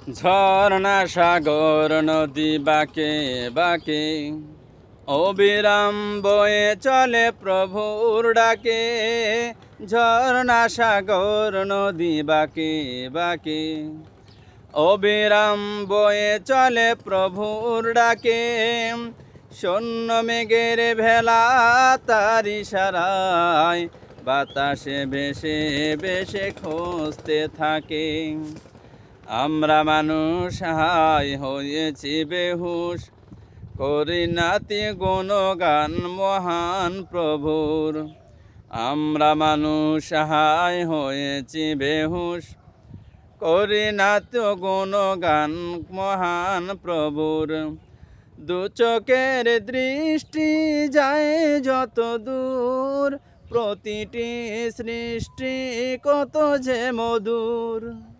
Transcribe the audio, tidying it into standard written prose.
ঝর্ণা সাগর নদী বাঁকে বাঁকে অবিরাম বয়ে চলে প্রভুর ডাকে। ঝর্ণা সাগর নদী বাঁকে বাঁকে অবিরাম বয়ে চলে প্রভুর ডাকে। শূন্য মেঘের ভেলা তার ইশারায় বাতাসে ভেসে ভেসে খুঁজতে থাকে। আমরা মানুষ হায় হয়েছি বেহুশ, করি নাতি গুণগান মহান প্রভুর। আমরা মানুষ হায় হয়েছি বেহুশ, করি নাতি গুণগান মহান প্রভুর। দু চোখের দৃষ্টি যায় যত দূর, প্রতিটি সৃষ্টি কত যে মধুর।